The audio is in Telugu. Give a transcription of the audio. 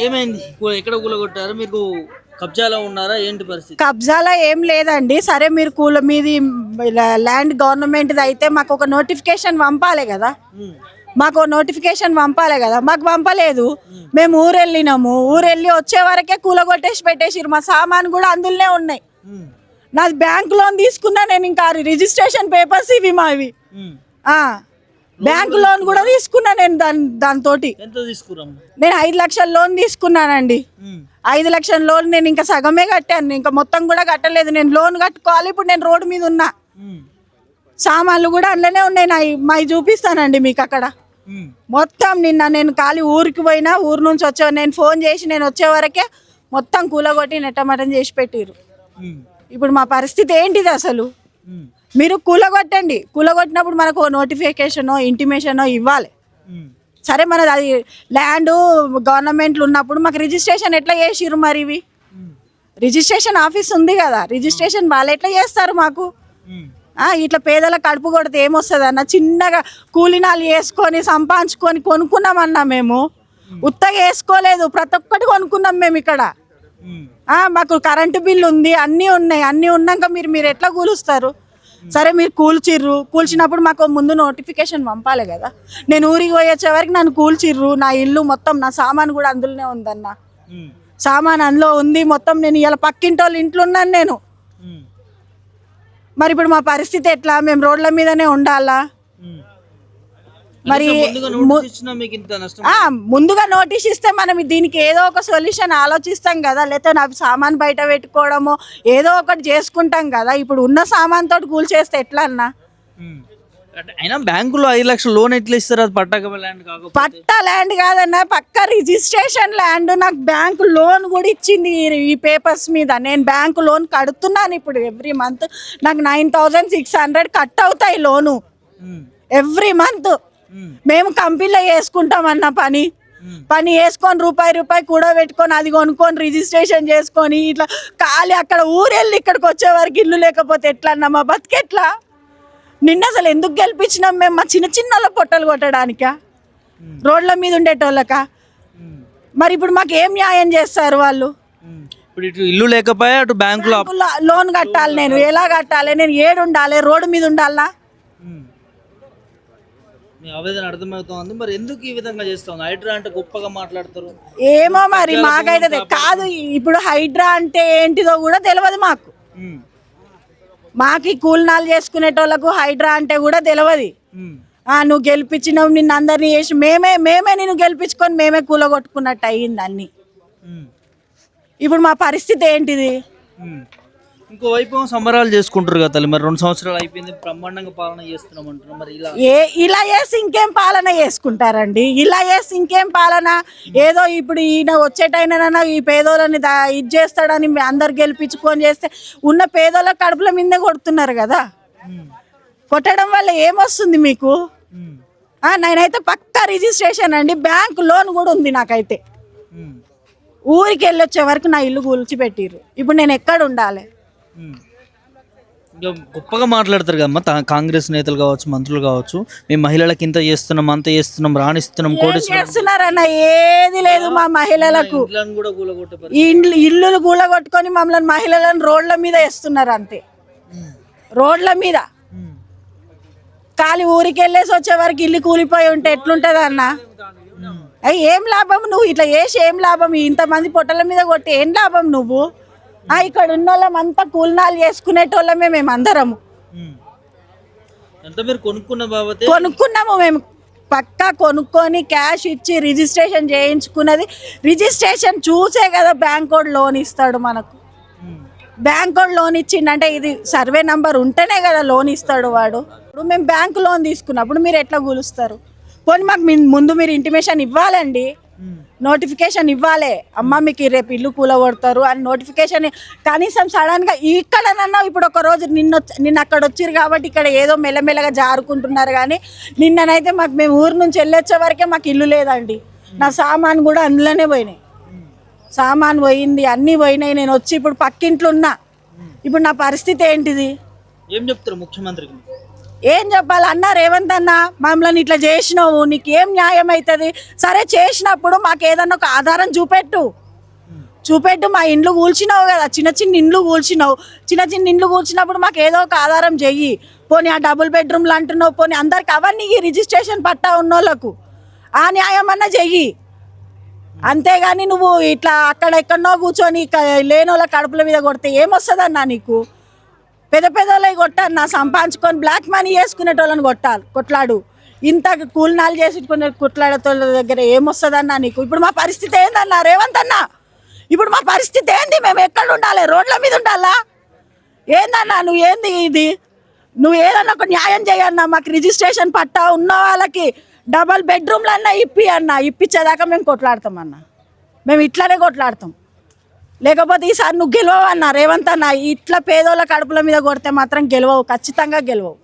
ఏమైంది? ఎక్కడ కూలగొట్టారు? మీకు కబ్జాలో ఉన్నారా? ఏంటి పరిస్థితి? కబ్జాలో ఏం లేదండి. సరే మీరు మీది ల్యాండ్ గవర్నమెంట్ది అయితే మాకు ఒక నోటిఫికేషన్ పంపాలి కదా. ఉమ్, మాకు పంపలేదు. మేము ఊరెళ్ళినాము. ఊరెళ్ళి వచ్చే వరకే కూలగొట్టేసి పెట్టేసిరు. మా సామాన్ కూడా అందులోనే ఉన్నాయి. ఉమ్, నాది బ్యాంక్ లోన్ తీసుకున్నా నేను. ఇంకా రిజిస్ట్రేషన్ పేపర్స్ ఇవి మావి. ఉమ్. బ్యాంక్ లోన్ కూడా తీసుకున్నా నేను. దాంతో ఎంత తీసుకురాము? నేను 5 లక్షల లోన్ తీసుకున్నానండి. 5 లక్షల లోన్ నేను ఇంకా సగమే కట్టాను. ఇంకా మొత్తం కూడా కట్టలేదు. నేను లోన్ కట్టుకోవాలి. ఇప్పుడు నేను రోడ్డు మీద ఉన్నా. సామాన్లు కూడా అందులోనే ఉన్నాయి. మావి చూపిస్తానండి మీకు అక్కడ. మొత్తం నిన్న నేను ఖాళీ ఊరికి పోయినా, ఊరు నుంచి వచ్చే నేను ఫోన్ చేసి నేను వచ్చే వరకే మొత్తం కూలగొట్టి నెట్టమటం చేసి పెట్టిరు. ఇప్పుడు మా పరిస్థితి ఏంటిది అసలు? మీరు కూలగొట్టండి. కూలగొట్టినప్పుడు మనకు నోటిఫికేషనో ఇంటిమేషనో ఇవ్వాలి. సరే మనది అది ల్యాండ్ గవర్నమెంట్లు ఉన్నప్పుడు మాకు రిజిస్ట్రేషన్ ఎట్లా చేసిర్రు? మరి ఇవి రిజిస్ట్రేషన్ ఆఫీస్ ఉంది కదా, రిజిస్ట్రేషన్ వాళ్ళు ఎట్లా చేస్తారు మాకు? ఇట్లా పేదల కడుపు కొడితే ఏమొస్తుంది అన్న? చిన్నగా కూలినాలు వేసుకొని సంపాదించుకొని కొనుక్కున్నామన్నా మేము. ఉత్తగా వేసుకోలేదు, ప్రతి ఒక్కటి కొనుక్కున్నాం మేము ఇక్కడ. మాకు కరెంటు బిల్లు ఉంది, అన్నీ ఉన్నాయి. అన్నీ ఉన్నాక మీరు ఎట్లా కూలుస్తారు? సరే మీరు కూల్చినప్పుడు మాకు ముందు నోటిఫికేషన్ పంపాలి కదా. నేను ఊరికి పోయొచ్చే వరకు నన్ను కూల్చిర్రు. నా ఇల్లు మొత్తం, నా సామాన్ కూడా అందులోనే ఉందన్న. సామాన్ అందులో ఉంది మొత్తం. నేను ఇలా పక్కింటి వాళ్ళ ఇంట్లో ఉన్నాను నేను. మరి ఇప్పుడు మా పరిస్థితి ఎట్లా? మేము రోడ్ల మీదనే ఉండాలా? మరి ముందుగా నోటీస్ ఇస్తే మనం దీనికి ఏదో ఒక సొల్యూషన్ ఆలోచిస్తాం కదా. లేకపోతే నా సామాన్ బయట పెట్టుకోవడమో ఏదో ఒకటి చేసుకుంటాం కదా. ఇప్పుడు ఉన్న సామాన్ తోటి కూల్చేస్తే ఎట్లా అన్నా? అయినా బ్యాంకులో 5 లక్షల లోన్ ఎట్లా ఇస్తారు? అది పట్టా ల్యాండ్ కాదన్నా, పక్క రిజిస్ట్రేషన్ ల్యాండ్. నాకు బ్యాంకు లోన్ కూడా ఇచ్చింది ఈ పేపర్స్ మీద. నేను బ్యాంకు లోన్ కడుతున్నాను ఇప్పుడు. ఎవ్రీ మంత్ నాకు 9,600 కట్ అవుతాయి లోను ఎవ్రీ మంత్. మేము కంపెనీలో వేసుకుంటామన్న పని వేసుకొని రూపాయి కూడా పెట్టుకొని అది కొనుక్కొని రిజిస్ట్రేషన్ చేసుకొని ఇట్లా ఖాళీ అక్కడ ఊరెళ్ళి ఇక్కడికి వచ్చే వరకు ఇల్లు లేకపోతే ఎట్లా అన్న? మా బతికెట్లా? నిన్న అసలు ఎందుకు గెలిపించినాం మేము? మా చిన్న పొట్టలు కొట్టడానికా? రోడ్ల మీద ఉండేటోళ్ళకా? మరి ఇప్పుడు మాకు ఏం న్యాయం చేస్తారు వాళ్ళు? ఇల్లు లేకపోయా అటు బ్యాంకులో లోన్ కట్టాలి. నేను ఎలా కట్టాలి? నేను ఏడు ఉండాలి? రోడ్డు మీద ఉండాలా? ఆవేదన అర్థమవుతోంది. మరి ఎందుకు ఈ విధంగా చేస్తాం? హైడ్రా అంటే గొప్పగా మాట్లాడతారు. ఏమో మరి మాకైతే కాదు. ఇప్పుడు హైడ్రా అంటే ఏంటిదో కూడా తెలియదు మాకు. మాకు కూలినాలు చేసుకునేటోళ్ళకు హైడ్రా అంటే కూడా తెలియదు. నువ్వు గెలిపించినావు, నిన్ను అందరినీ చేసి మేమే నిన్ను గెలిపించుకొని మేమే కూలగొట్టుకున్నట్టు అయ్యింది అన్ని. ఇప్పుడు మా పరిస్థితి ఏంటిది? ఇంకోవైపు సంబరాలు చేసుకుంటారు కదా తల్లి. మరి 2 సంవత్సరాలు అయిపోయింది, బ్రహ్మాండంగా పాలన చేస్తున్నాం అంటున్నారు. మరి ఇలా చేసి ఇంకేం పాలన చేసుకుంటారండి? ఇలా చేసి ఇంకేం పాలన? ఏదో ఇప్పుడు ఈయన వచ్చేటైనా ఈ పేదోళ్ళని ఇది చేస్తాడని అందరు గెలిపించుకొని చేస్తే ఉన్న పేదోళ్ళ కడుపుల మీదే కొడుతున్నారు కదా. కొట్టడం వల్ల ఏమొస్తుంది మీకు? నేనైతే పక్కా రిజిస్ట్రేషన్ అండి. బ్యాంక్ లోన్ కూడా ఉంది నాకైతే. ఊరికి వెళ్ళొచ్చే వరకు నా ఇల్లు కూల్చిపెట్టిర్రు. ఇప్పుడు నేను ఎక్కడ ఉండాలి? గొప్పగా మాట్లాడతారు కదమ్మా కాంగ్రెస్ నేతలు కావచ్చు, మంత్రులు కావచ్చు. మేము మహిళలకు ఇంత చేస్తున్నాం, అంత చేస్తున్నాం, రాణిస్తున్నాం, చేస్తున్నారన్న. ఏది లేదు మా మహిళలకు. ఇల్లులు కూలగొట్టుకొని మమ్మల్ని మహిళలను రోడ్ల మీద వేస్తున్నారు అంతే. రోడ్ల మీద ఖాళీ ఊరికి వెళ్ళేసి వచ్చే వరకు ఇల్లు కూలిపోయి ఉంటే ఎట్లుంటది అన్న? ఏం లాభం? నువ్వు ఇట్లా చేసి ఏం లాభం? ఇంతమంది పొట్టల మీద కొట్టి ఏం లాభం నువ్వు? ఇక్కడ ఉన్న వాళ్ళమంతా కూలినాలు చేసుకునేటోళ్ళమే మేము అందరము. కొనుక్కున్నాము మేము. పక్కా కొనుక్కొని క్యాష్ ఇచ్చి రిజిస్ట్రేషన్ చేయించుకున్నది. రిజిస్ట్రేషన్ చూసే కదా బ్యాంక్ వాడు లోన్ ఇస్తాడు మనకు. బ్యాంక్ వాడు లోన్ ఇచ్చిండంటే ఇది సర్వే నంబర్ ఉంటేనే కదా లోన్ ఇస్తాడు వాడు. ఇప్పుడు మేము బ్యాంకు లోన్ తీసుకున్నప్పుడు మీరు ఎట్లా కూలుస్తారు? పోనీ మాకు ముందు మీరు ఇంటిమేషన్ ఇవ్వాలండి, నోటిఫికేషన్ ఇవ్వాలి. అమ్మ మీకు రేపు ఇల్లు కూలగొడతారు అని నోటిఫికేషన్ కనీసం సడన్గా ఇక్కడనన్నా. ఇప్పుడు ఒక రోజు నిన్న అక్కడ వచ్చారు కాబట్టి ఇక్కడ ఏదో మెల్లమెల్లగా జారుకుంటున్నారు. కానీ నిన్ననైతే మేము ఊరు నుంచి వెళ్ళొచ్చే వరకే మాకు ఇల్లు లేదండి. నా సామాన్ కూడా అందులోనే పోయినాయి. సామాన్ పోయింది, అన్నీ పోయినాయి. నేను వచ్చి ఇప్పుడు పక్కింట్లో ఉన్నా. ఇప్పుడు నా పరిస్థితి ఏంటిది? ఏం చెప్తారు ముఖ్యమంత్రికి? ఏం చెప్పాలి అన్న రేవంత్ అన్న మమ్మల్ని ఇట్లా చేసినావు నీకు ఏం న్యాయం అవుతుంది సరే చేసినప్పుడు మాకు ఏదన్నా ఒక ఆధారం చూపెట్టు మా ఇండ్లు కూల్చినావు కదా చిన్న చిన్న ఇండ్లు కూల్చినప్పుడు మాకు ఏదో ఒక ఆధారం చెయ్యి పోనీ ఆ డబుల్ బెడ్రూమ్లు అంటున్నావు పోనీ అందరికి అవన్నీ ఈ రిజిస్ట్రేషన్ పట్టా ఉన్నోళ్ళకు ఆ న్యాయం అన్న చెయ్యి అంతేగాని నువ్వు ఇట్లా అక్కడ ఎక్కడనో కూర్చొని లేనోళ్ళ కడుపుల మీద కొడితే ఏమొస్తుందన్నా నీకు పెద్దోళ్ళవి కొట్టన్నా సంపాదించుకొని బ్లాక్ మనీ చేసుకునేటోళ్ళని కొట్లాడు ఇంత కూలినాలు చేసుకునే కొట్లాడేటోళ్ళ దగ్గర ఏమొస్తుందన్నా నీకు ఇప్పుడు మా పరిస్థితి ఏందన్నా రేవంత్ అన్న ఇప్పుడు మా పరిస్థితి ఏంది మేము ఎక్కడ ఉండాలి రోడ్ల మీద ఉండాలా ఏందన్నా నువ్వు ఏంది ఇది నువ్వు ఏదన్నా ఒక న్యాయం చేయన్నా మాకు రిజిస్ట్రేషన్ పట్టా ఉన్న వాళ్ళకి డబల్ బెడ్రూమ్లు అన్నా ఇప్పించేదాకా మేము కొట్లాడతాం అన్న మేము ఇట్లానే కొట్లాడతాం లేకపోతే ఈసారి నువ్వు గెలవన్నా రేవంత్ అన్న ఇట్లా పేదోళ్ళ కడుపుల మీద కొడితే మాత్రం గెలవవు ఖచ్చితంగా గెలవవు